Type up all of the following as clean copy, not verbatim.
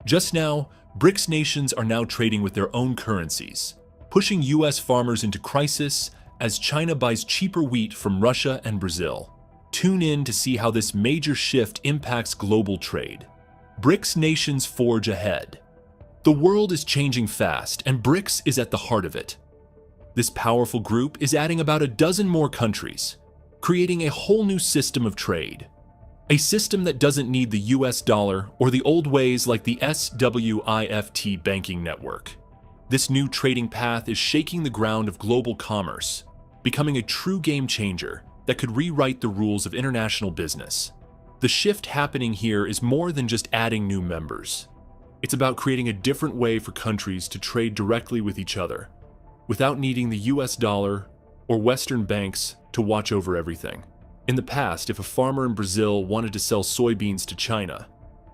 Just now, BRICS nations are now trading with their own currencies, pushing US farmers into crisis as China buys cheaper wheat from Russia and Brazil. Tune in to see how this major shift impacts global trade. BRICS nations forge ahead. The world is changing fast, and BRICS is at the heart of it. This powerful group is adding about a dozen more countries, creating a whole new system of trade. A system that doesn't need the US dollar or the old ways like the SWIFT banking network. This new trading path is shaking the ground of global commerce, becoming a true game changer that could rewrite the rules of international business. The shift happening here is more than just adding new members. It's about creating a different way for countries to trade directly with each other, without needing the US dollar or Western banks to watch over everything. In the past, if a farmer in Brazil wanted to sell soybeans to China,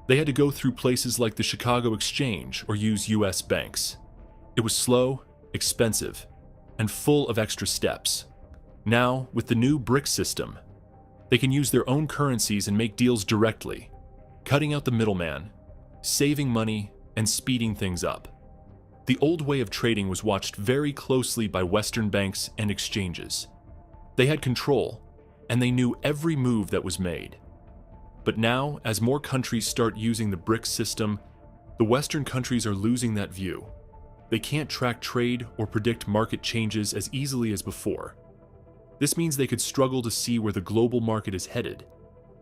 they had to go through places like the Chicago Exchange or use US banks. It was slow, expensive, and full of extra steps. Now, with the new BRICS system, they can use their own currencies and make deals directly, cutting out the middleman, saving money, and speeding things up. The old way of trading was watched very closely by Western banks and exchanges. They had control, and they knew every move that was made. But now, as more countries start using the BRICS system, the Western countries are losing that view. They can't track trade or predict market changes as easily as before. This means they could struggle to see where the global market is headed,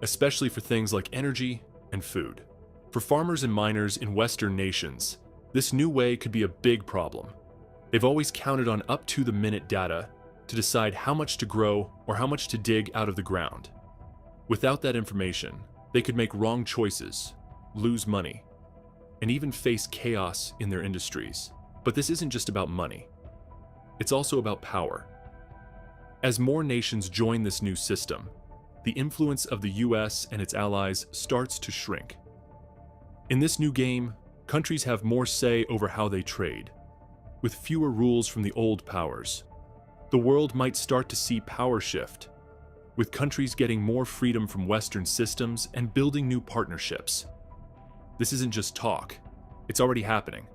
especially for things like energy and food. For farmers and miners in Western nations, this new way could be a big problem. They've always counted on up-to-the-minute data to decide how much to grow or how much to dig out of the ground. Without that information, they could make wrong choices, lose money, and even face chaos in their industries. But this isn't just about money. It's also about power. As more nations join this new system, the influence of the US and its allies starts to shrink. In this new game, countries have more say over how they trade, with fewer rules from the old powers. The world might start to see power shift, with countries getting more freedom from Western systems and building new partnerships. This isn't just talk, it's already happening.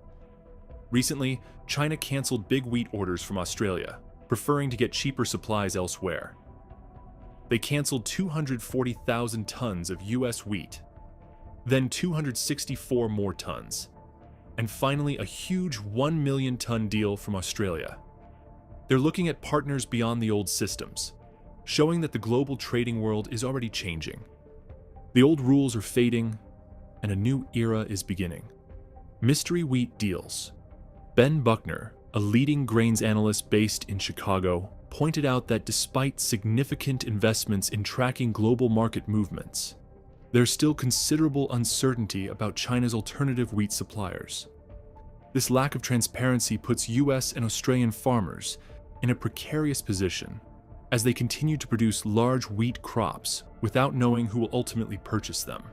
Recently, China canceled big wheat orders from Australia, preferring to get cheaper supplies elsewhere. They canceled 240,000 tons of US wheat, then 264 more tons, and finally a huge 1 million ton deal from Australia. They're looking at partners beyond the old systems, showing that the global trading world is already changing. The old rules are fading, and a new era is beginning. Mystery wheat deals. Ben Buckner, a leading grains analyst based in Chicago, pointed out that despite significant investments in tracking global market movements, there's still considerable uncertainty about China's alternative wheat suppliers. This lack of transparency puts US and Australian farmers in a precarious position as they continue to produce large wheat crops without knowing who will ultimately purchase them.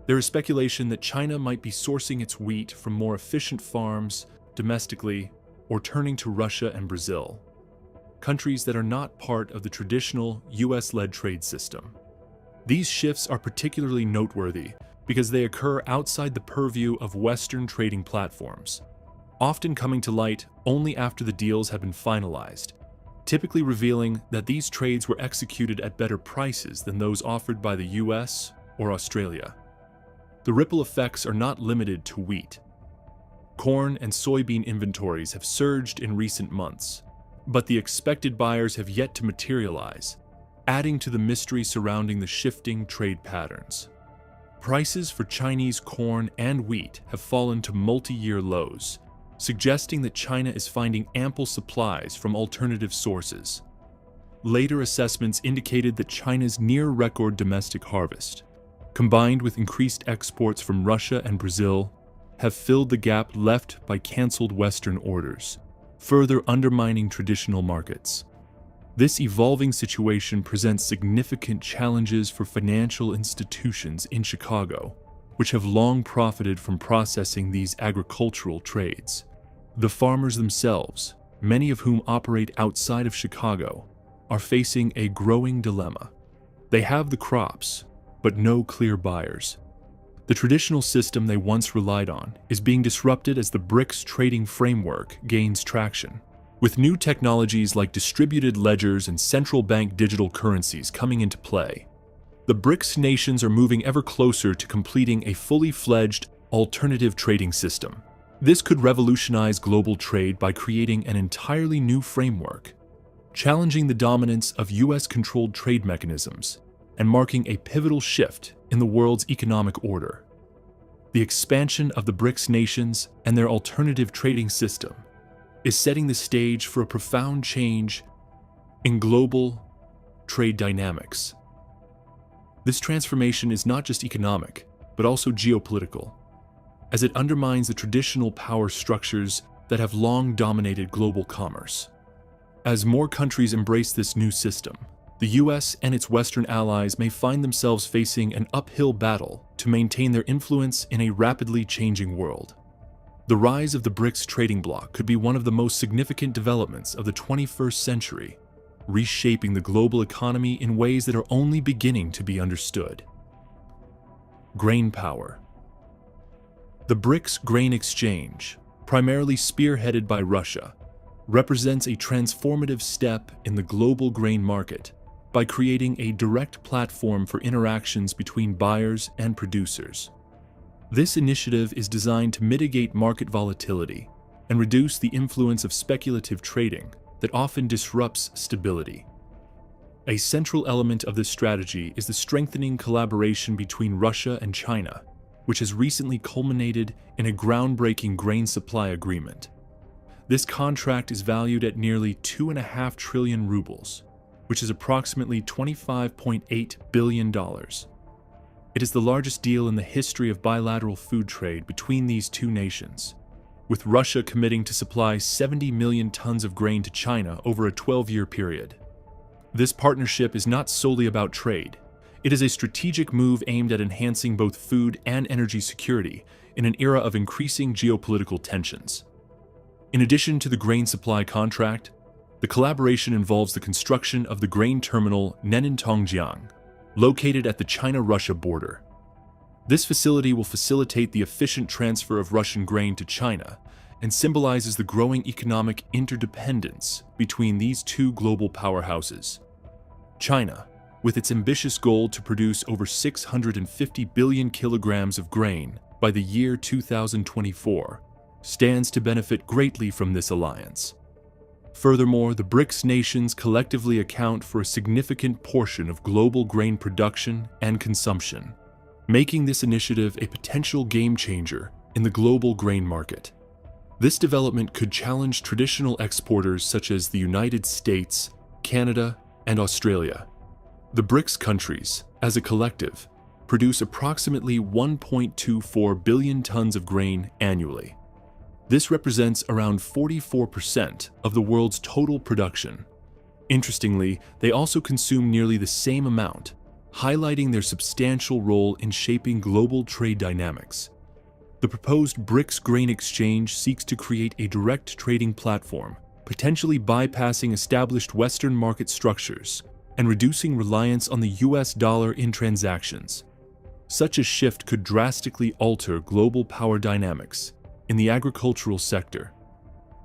There is speculation that China might be sourcing its wheat from more efficient farms domestically or turning to Russia and Brazil, countries that are not part of the traditional US-led trade system. These shifts are particularly noteworthy because they occur outside the purview of Western trading platforms, often coming to light only after the deals have been finalized, typically revealing that these trades were executed at better prices than those offered by the US or Australia. The ripple effects are not limited to wheat. Corn and soybean inventories have surged in recent months, but the expected buyers have yet to materialize, adding to the mystery surrounding the shifting trade patterns. Prices for Chinese corn and wheat have fallen to multi-year lows, suggesting that China is finding ample supplies from alternative sources. Later assessments indicated that China's near-record domestic harvest, combined with increased exports from Russia and Brazil, have filled the gap left by canceled Western orders, further undermining traditional markets. This evolving situation presents significant challenges for financial institutions in Chicago, which have long profited from processing these agricultural trades. The farmers themselves, many of whom operate outside of Chicago, are facing a growing dilemma. They have the crops, but no clear buyers. The traditional system they once relied on is being disrupted as the BRICS trading framework gains traction. With new technologies like distributed ledgers and central bank digital currencies coming into play, the BRICS nations are moving ever closer to completing a fully fledged alternative trading system. This could revolutionize global trade by creating an entirely new framework, challenging the dominance of US-controlled trade mechanisms and marking a pivotal shift in the world's economic order. The expansion of the BRICS nations and their alternative trading system is setting the stage for a profound change in global trade dynamics. This transformation is not just economic, but also geopolitical, as it undermines the traditional power structures that have long dominated global commerce. As more countries embrace this new system, the US and its Western allies may find themselves facing an uphill battle to maintain their influence in a rapidly changing world. The rise of the BRICS trading bloc could be one of the most significant developments of the 21st century, reshaping the global economy in ways that are only beginning to be understood. Grain power. The BRICS grain exchange, primarily spearheaded by Russia, represents a transformative step in the global grain market by creating a direct platform for interactions between buyers and producers. This initiative is designed to mitigate market volatility and reduce the influence of speculative trading that often disrupts stability. A central element of this strategy is the strengthening collaboration between Russia and China, which has recently culminated in a groundbreaking grain supply agreement. This contract is valued at nearly 2.5 trillion rubles, which is approximately $25.8 billion. It is the largest deal in the history of bilateral food trade between these two nations, with Russia committing to supply 70 million tons of grain to China over a 12-year period. This partnership is not solely about trade. It is a strategic move aimed at enhancing both food and energy security in an era of increasing geopolitical tensions. In addition to the grain supply contract, the collaboration involves the construction of the grain terminal Nennentongjiang, located at the China-Russia border. This facility will facilitate the efficient transfer of Russian grain to China and symbolizes the growing economic interdependence between these two global powerhouses. China, with its ambitious goal to produce over 650 billion kilograms of grain by the year 2024, stands to benefit greatly from this alliance. Furthermore, the BRICS nations collectively account for a significant portion of global grain production and consumption, making this initiative a potential game changer in the global grain market. This development could challenge traditional exporters such as the United States, Canada, and Australia. The BRICS countries, as a collective, produce approximately 1.24 billion tons of grain annually. This represents around 44% of the world's total production. Interestingly, they also consume nearly the same amount, highlighting their substantial role in shaping global trade dynamics. The proposed BRICS grain exchange seeks to create a direct trading platform, potentially bypassing established Western market structures and reducing reliance on the US dollar in transactions. Such a shift could drastically alter global power dynamics in the agricultural sector,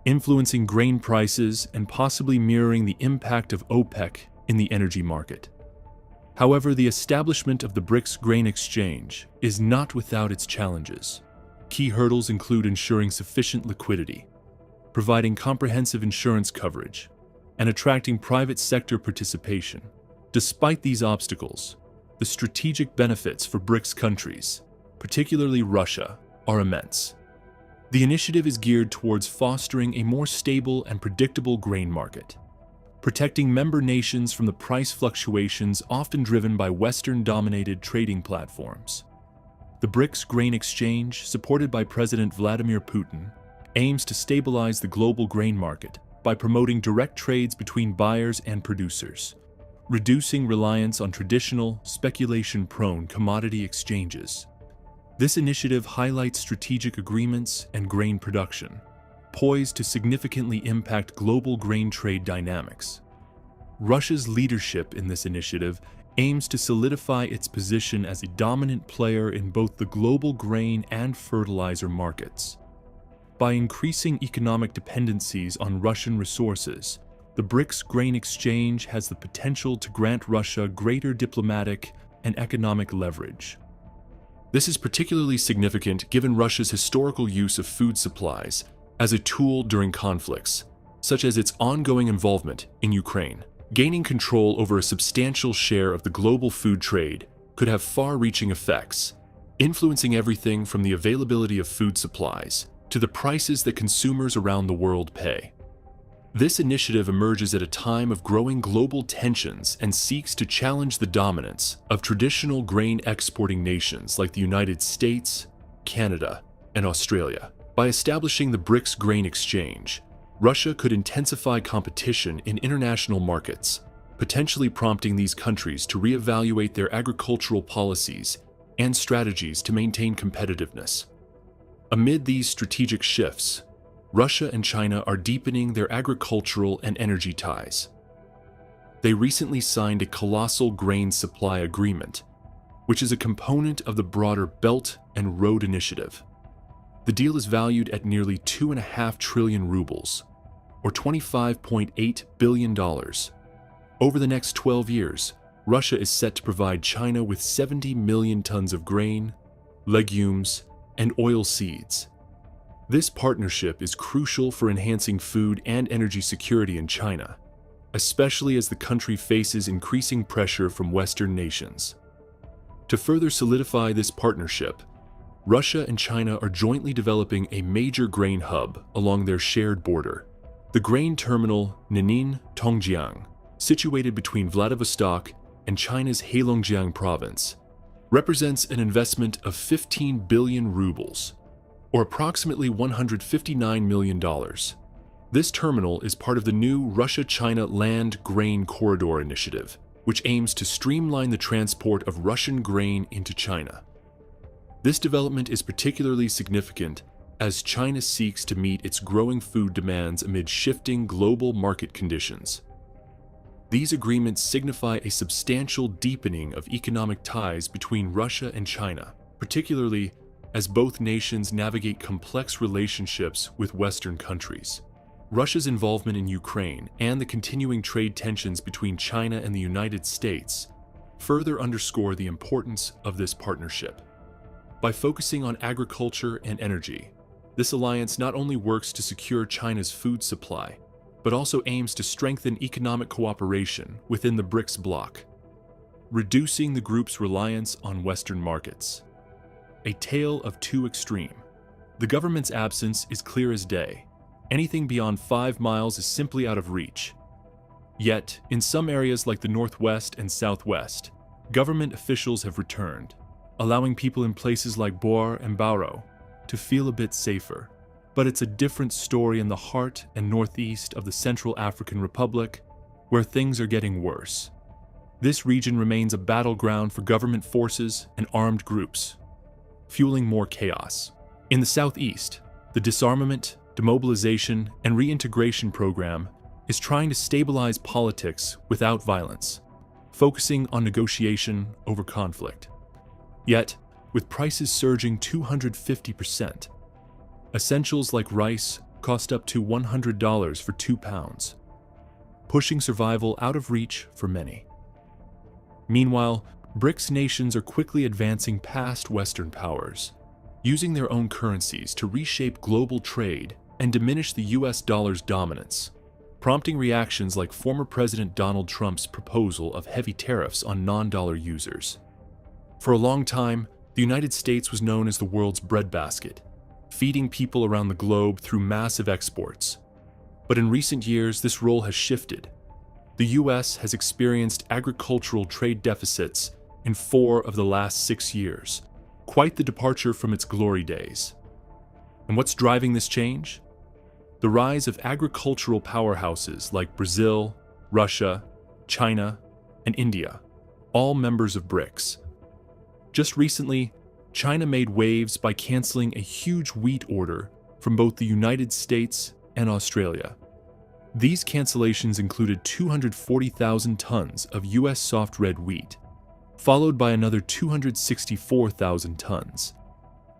influencing grain prices and possibly mirroring the impact of OPEC in the energy market. However, the establishment of the BRICS grain exchange is not without its challenges. Key hurdles include ensuring sufficient liquidity, providing comprehensive insurance coverage, and attracting private sector participation. Despite these obstacles, the strategic benefits for BRICS countries, particularly Russia, are immense. The initiative is geared towards fostering a more stable and predictable grain market, protecting member nations from the price fluctuations often driven by Western-dominated trading platforms. The BRICS grain exchange, supported by President Vladimir Putin, aims to stabilize the global grain market by promoting direct trades between buyers and producers, reducing reliance on traditional, speculation-prone commodity exchanges. This initiative highlights strategic agreements and grain production, poised to significantly impact global grain trade dynamics. Russia's leadership in this initiative aims to solidify its position as a dominant player in both the global grain and fertilizer markets. By increasing economic dependencies on Russian resources, the BRICS grain exchange has the potential to grant Russia greater diplomatic and economic leverage. This is particularly significant given Russia's historical use of food supplies as a tool during conflicts, such as its ongoing involvement in Ukraine. Gaining control over a substantial share of the global food trade could have far-reaching effects, influencing everything from the availability of food supplies to the prices that consumers around the world pay. This initiative emerges at a time of growing global tensions and seeks to challenge the dominance of traditional grain exporting nations like the United States, Canada, and Australia. By establishing the BRICS grain exchange, Russia could intensify competition in international markets, potentially prompting these countries to reevaluate their agricultural policies and strategies to maintain competitiveness. Amid these strategic shifts, Russia and China are deepening their agricultural and energy ties. They recently signed a colossal grain supply agreement, which is a component of the broader Belt and Road Initiative. The deal is valued at nearly 2.5 trillion rubles, or $25.8 billion. Over the next 12 years, Russia is set to provide China with 70 million tons of grain, legumes, and oil seeds. This partnership is crucial for enhancing food and energy security in China, especially as the country faces increasing pressure from Western nations. To further solidify this partnership, Russia and China are jointly developing a major grain hub along their shared border. The grain terminal Ningning-Tongjiang, situated between Vladivostok and China's Heilongjiang province, represents an investment of 15 billion rubles, or approximately $159 million. This terminal is part of the new Russia-China Land Grain Corridor Initiative, which aims to streamline the transport of Russian grain into China. This development is particularly significant as China seeks to meet its growing food demands amid shifting global market conditions. These agreements signify a substantial deepening of economic ties between Russia and China, particularly as both nations navigate complex relationships with Western countries. Russia's involvement in Ukraine and the continuing trade tensions between China and the United States further underscore the importance of this partnership. By focusing on agriculture and energy, this alliance not only works to secure China's food supply, but also aims to strengthen economic cooperation within the BRICS bloc, reducing the group's reliance on Western markets. A tale of two extremes. The government's absence is clear as day. Anything beyond 5 miles is simply out of reach. Yet, in some areas like the Northwest and Southwest, government officials have returned, allowing people in places like Bor and Bauro to feel a bit safer. But it's a different story in the heart and northeast of the Central African Republic, where things are getting worse. This region remains a battleground for government forces and armed groups, fueling more chaos. In the southeast, the disarmament, demobilization, and reintegration program is trying to stabilize politics without violence, focusing on negotiation over conflict. Yet, with prices surging 250%, essentials like rice cost up to $100 for 2 pounds, pushing survival out of reach for many. Meanwhile, BRICS nations are quickly advancing past Western powers, using their own currencies to reshape global trade and diminish the US dollar's dominance, prompting reactions like former President Donald Trump's proposal of heavy tariffs on non-dollar users. For a long time, the United States was known as the world's breadbasket, feeding people around the globe through massive exports. But in recent years, this role has shifted. The US has experienced agricultural trade deficits in 4 of the last 6 years, quite the departure from its glory days. And what's driving this change? The rise of agricultural powerhouses like Brazil, Russia, China, and India, all members of BRICS. Just recently, China made waves by canceling a huge wheat order from both the United States and Australia. These cancellations included 240,000 tons of US soft red wheat, followed by another 264,000 tons,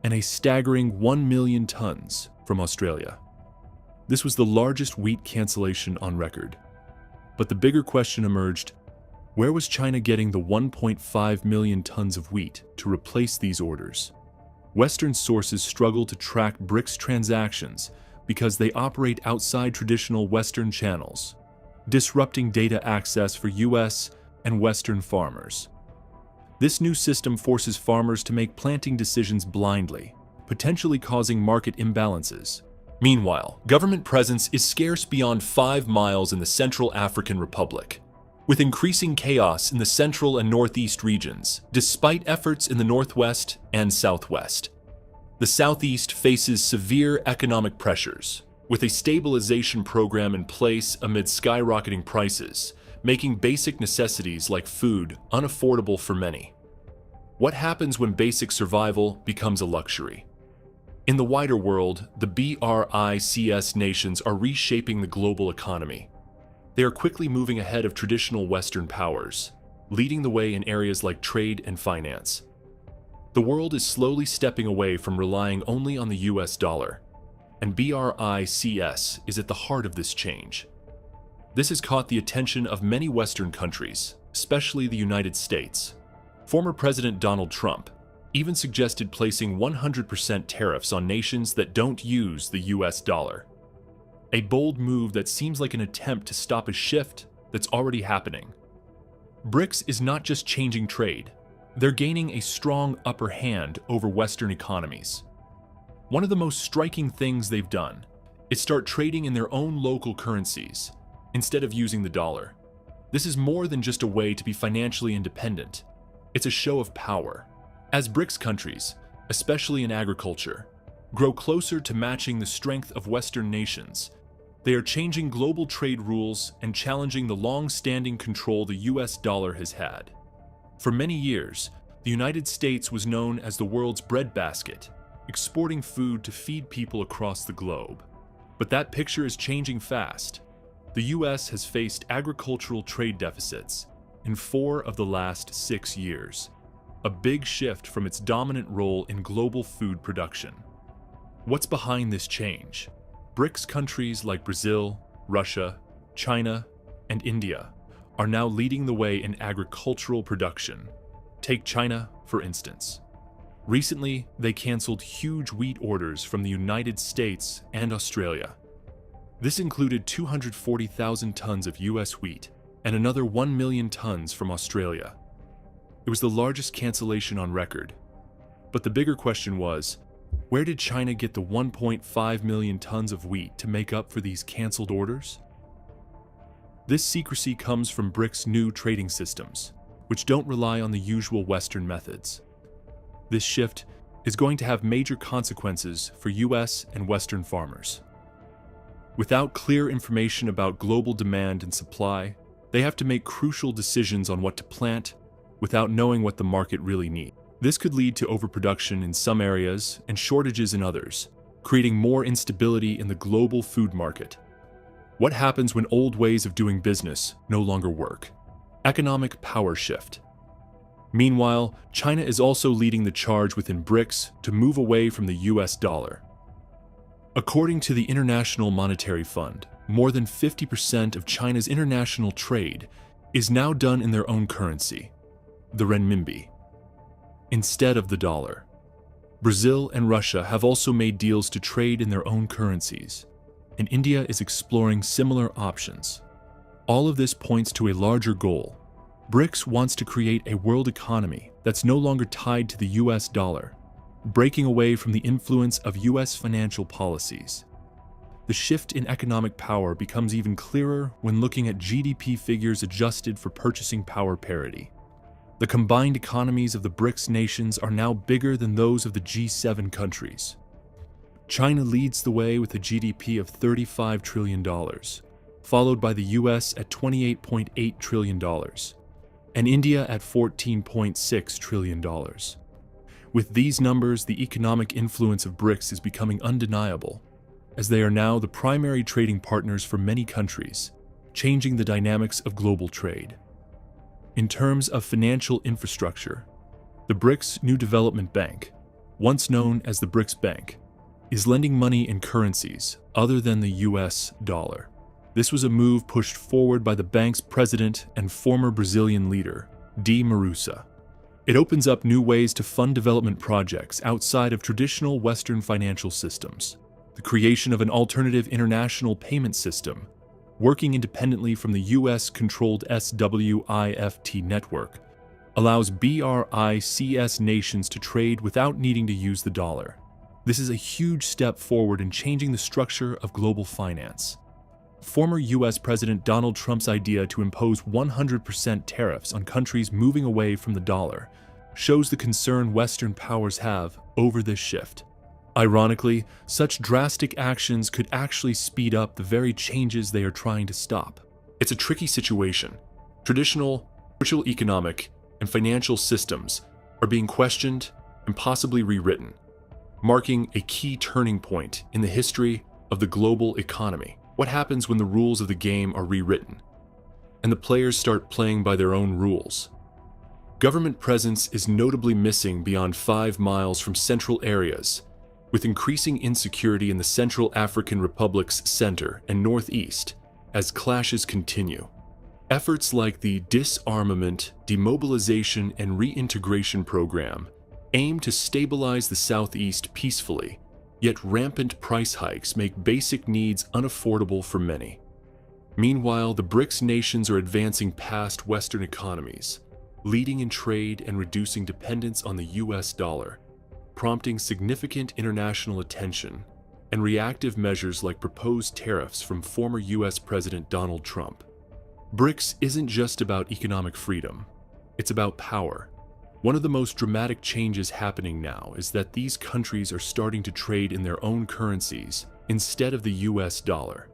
and a staggering 1 million tons from Australia. This was the largest wheat cancellation on record. But the bigger question emerged: where was China getting the 1.5 million tons of wheat to replace these orders? Western sources struggle to track BRICS transactions because they operate outside traditional Western channels, disrupting data access for US and Western farmers. This new system forces farmers to make planting decisions blindly, potentially causing market imbalances. Meanwhile, government presence is scarce beyond 5 miles in the Central African Republic, with increasing chaos in the central and northeast regions, despite efforts in the northwest and southwest. The southeast faces severe economic pressures, with a stabilization program in place amid skyrocketing prices, making basic necessities like food unaffordable for many. What happens when basic survival becomes a luxury? In the wider world, the BRICS nations are reshaping the global economy. They are quickly moving ahead of traditional Western powers, leading the way in areas like trade and finance. The world is slowly stepping away from relying only on the US dollar, and BRICS is at the heart of this change. This has caught the attention of many Western countries, especially the United States. Former President Donald Trump even suggested placing 100% tariffs on nations that don't use the US dollar. A bold move that seems like an attempt to stop a shift that's already happening. BRICS is not just changing trade, they're gaining a strong upper hand over Western economies. One of the most striking things they've done is start trading in their own local currencies instead of using the dollar. This is more than just a way to be financially independent. It's a show of power. As BRICS countries, especially in agriculture, grow closer to matching the strength of Western nations, they are changing global trade rules and challenging the long-standing control the US dollar has had. For many years, the United States was known as the world's breadbasket, exporting food to feed people across the globe. But that picture is changing fast. The US has faced agricultural trade deficits in 4 of the last 6 years, a big shift from its dominant role in global food production. What's behind this change? BRICS countries like Brazil, Russia, China, and India are now leading the way in agricultural production. Take China, for instance. Recently, they canceled huge wheat orders from the United States and Australia. This included 240,000 tons of US wheat and another 1 million tons from Australia. It was the largest cancellation on record. But the bigger question was, where did China get the 1.5 million tons of wheat to make up for these canceled orders? This secrecy comes from BRICS' new trading systems, which don't rely on the usual Western methods. This shift is going to have major consequences for US and Western farmers. Without clear information about global demand and supply, they have to make crucial decisions on what to plant without knowing what the market really needs. This could lead to overproduction in some areas and shortages in others, creating more instability in the global food market. What happens when old ways of doing business no longer work? Economic power shift. Meanwhile, China is also leading the charge within BRICS to move away from the US dollar. According to the International Monetary Fund, more than 50% of China's international trade is now done in their own currency, the renminbi, instead of the dollar. Brazil and Russia have also made deals to trade in their own currencies, and India is exploring similar options. All of this points to a larger goal. BRICS wants to create a world economy that's no longer tied to the US dollar, breaking away from the influence of US financial policies. The shift in economic power becomes even clearer when looking at GDP figures adjusted for purchasing power parity. The combined economies of the BRICS nations are now bigger than those of the G7 countries. China leads the way with a GDP of $35 trillion, followed by the US at $28.8 trillion, and India at $14.6 trillion. With these numbers, the economic influence of BRICS is becoming undeniable, as they are now the primary trading partners for many countries, changing the dynamics of global trade. In terms of financial infrastructure, the BRICS New Development Bank, once known as the BRICS Bank, is lending money in currencies other than the US dollar. This was a move pushed forward by the bank's president and former Brazilian leader, Dilma Rousseff. It opens up new ways to fund development projects outside of traditional Western financial systems. The creation of an alternative international payment system, working independently from the US-controlled SWIFT network, allows BRICS nations to trade without needing to use the dollar. This is a huge step forward in changing the structure of global finance. Former US President Donald Trump's idea to impose 100% tariffs on countries moving away from the dollar shows the concern Western powers have over this shift. Ironically, such drastic actions could actually speed up the very changes they are trying to stop. It's a tricky situation. Traditional, social, economic, and financial systems are being questioned and possibly rewritten, marking a key turning point in the history of the global economy. What happens when the rules of the game are rewritten, and the players start playing by their own rules? Government presence is notably missing beyond 5 miles from central areas, with increasing insecurity in the Central African Republic's center and northeast as clashes continue. Efforts like the Disarmament, Demobilization, and Reintegration Program aim to stabilize the southeast peacefully, yet rampant price hikes make basic needs unaffordable for many. Meanwhile, the BRICS nations are advancing past Western economies, leading in trade and reducing dependence on the US dollar, prompting significant international attention and reactive measures like proposed tariffs from former US President Donald Trump. BRICS isn't just about economic freedom, it's about power. One of the most dramatic changes happening now is that these countries are starting to trade in their own currencies instead of the US dollar.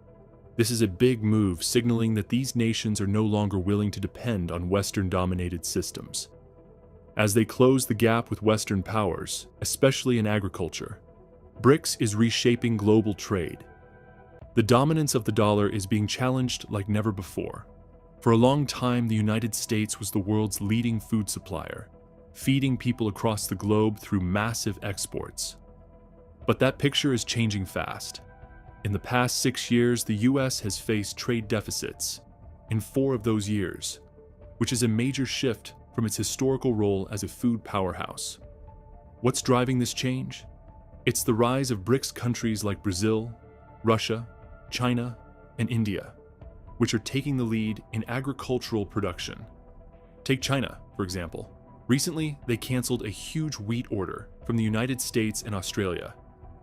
This is a big move, signaling that these nations are no longer willing to depend on Western-dominated systems. As they close the gap with Western powers, especially in agriculture, BRICS is reshaping global trade. The dominance of the dollar is being challenged like never before. For a long time, the United States was the world's leading food supplier, feeding people across the globe through massive exports. But that picture is changing fast. In the past 6 years, the US has faced trade deficits in 4 of those years, which is a major shift from its historical role as a food powerhouse. What's driving this change? It's the rise of BRICS countries like Brazil, Russia, China, and India, which are taking the lead in agricultural production. Take China, for example. Recently, they canceled a huge wheat order from the United States and Australia,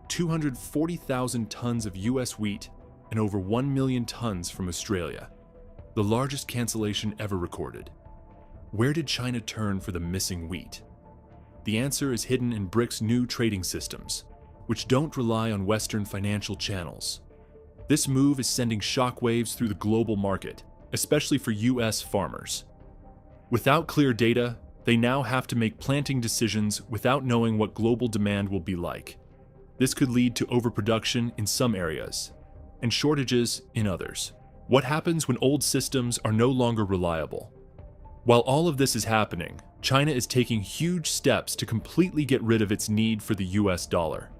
240,000 tons of US wheat and over 1 million tons from Australia, the largest cancellation ever recorded. Where did China turn for the missing wheat? The answer is hidden in BRICS' new trading systems, which don't rely on Western financial channels. This move is sending shockwaves through the global market, especially for US farmers. Without clear data, they now have to make planting decisions without knowing what global demand will be like. This could lead to overproduction in some areas and shortages in others. What happens when old systems are no longer reliable? While all of this is happening, China is taking huge steps to completely get rid of its need for the US dollar.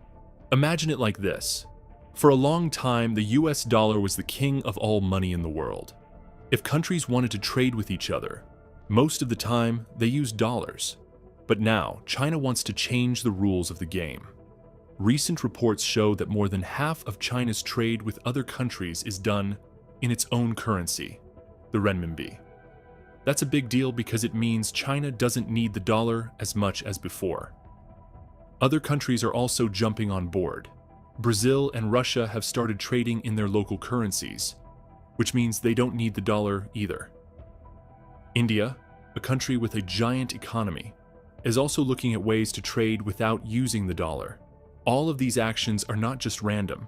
Imagine it like this. For a long time, the US dollar was the king of all money in the world. If countries wanted to trade with each other, most of the time, they used dollars. But now, China wants to change the rules of the game. Recent reports show that more than half of China's trade with other countries is done in its own currency, the renminbi. That's a big deal because it means China doesn't need the dollar as much as before. Other countries are also jumping on board. Brazil and Russia have started trading in their local currencies, which means they don't need the dollar either. India, a country with a giant economy, is also looking at ways to trade without using the dollar. All of these actions are not just random.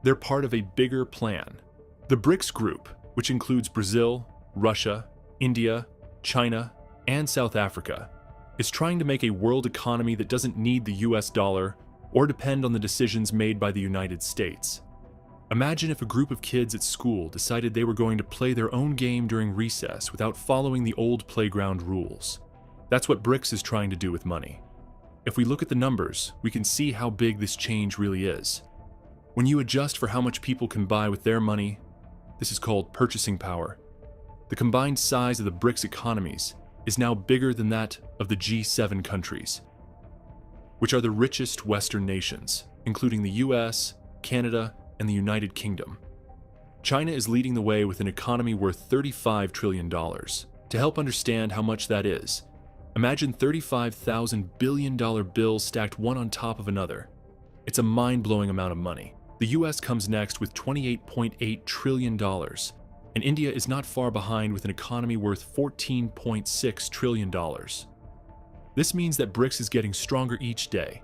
They're part of a bigger plan. The BRICS group, which includes Brazil, Russia, India, China, and South Africa, is trying to make a world economy that doesn't need the US dollar or depend on the decisions made by the United States. Imagine if a group of kids at school decided they were going to play their own game during recess without following the old playground rules. That's what BRICS is trying to do with money. If we look at the numbers, we can see how big this change really is. When you adjust for how much people can buy with their money, this is called purchasing power. The combined size of the BRICS economies is now bigger than that of the G7 countries, which are the richest Western nations, including the US, Canada, and the United Kingdom. China is leading the way with an economy worth $35 trillion. To help understand how much that is, imagine $35,000 billion bills stacked one on top of another. It's a mind-blowing amount of money. The US comes next with $28.8 trillion, and India is not far behind with an economy worth $14.6 trillion. This means that BRICS is getting stronger each day,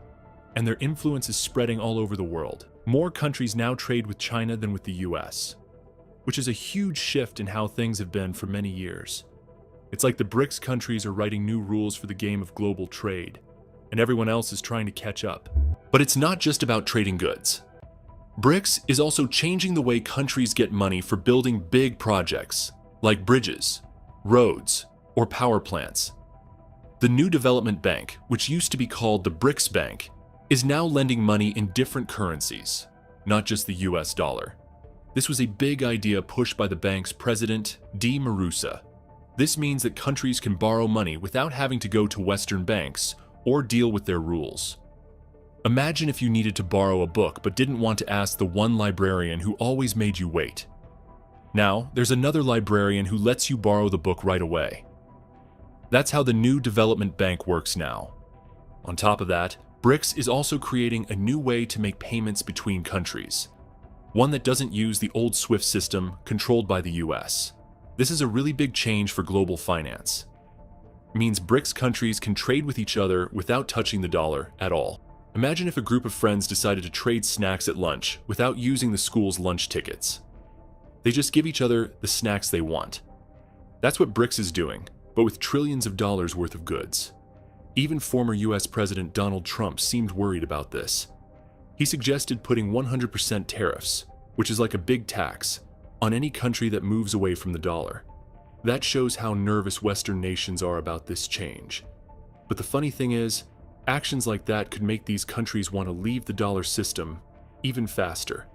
and their influence is spreading all over the world. More countries now trade with China than with the US, which is a huge shift in how things have been for many years. It's like the BRICS countries are writing new rules for the game of global trade, and everyone else is trying to catch up. But it's not just about trading goods. BRICS is also changing the way countries get money for building big projects, like bridges, roads, or power plants. The new development bank, which used to be called the BRICS Bank, is now lending money in different currencies, not just the US dollar. This was a big idea pushed by the bank's president, D. Marusa. This means that countries can borrow money without having to go to Western banks or deal with their rules. Imagine if you needed to borrow a book but didn't want to ask the one librarian who always made you wait. Now, there's another librarian who lets you borrow the book right away. That's how the new development bank works now. On top of that, BRICS is also creating a new way to make payments between countries, one that doesn't use the old SWIFT system controlled by the US. This is a really big change for global finance. It means BRICS countries can trade with each other without touching the dollar at all. Imagine if a group of friends decided to trade snacks at lunch without using the school's lunch tickets. They just give each other the snacks they want. That's what BRICS is doing, but with trillions of dollars worth of goods. Even former US President Donald Trump seemed worried about this. He suggested putting 100% tariffs, which is like a big tax, on any country that moves away from the dollar. That shows how nervous Western nations are about this change. But the funny thing is, actions like that could make these countries want to leave the dollar system even faster.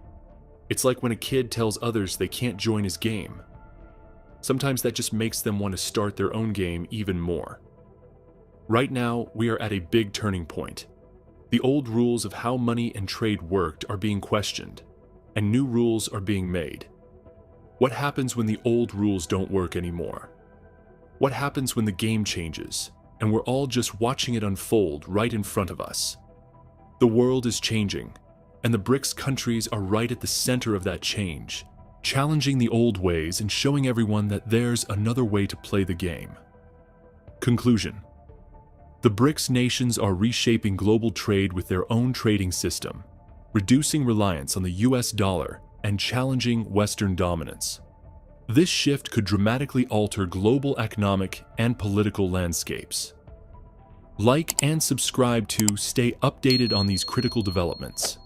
It's like when a kid tells others they can't join his game. Sometimes that just makes them want to start their own game even more. Right now, we are at a big turning point. The old rules of how money and trade worked are being questioned, and new rules are being made. What happens when the old rules don't work anymore? What happens when the game changes, and we're all just watching it unfold right in front of us? The world is changing, and the BRICS countries are right at the center of that change, challenging the old ways and showing everyone that there's another way to play the game. Conclusion. The BRICS nations are reshaping global trade with their own trading system, reducing reliance on the US dollar and challenging Western dominance. This shift could dramatically alter global economic and political landscapes. Like and subscribe to stay updated on these critical developments.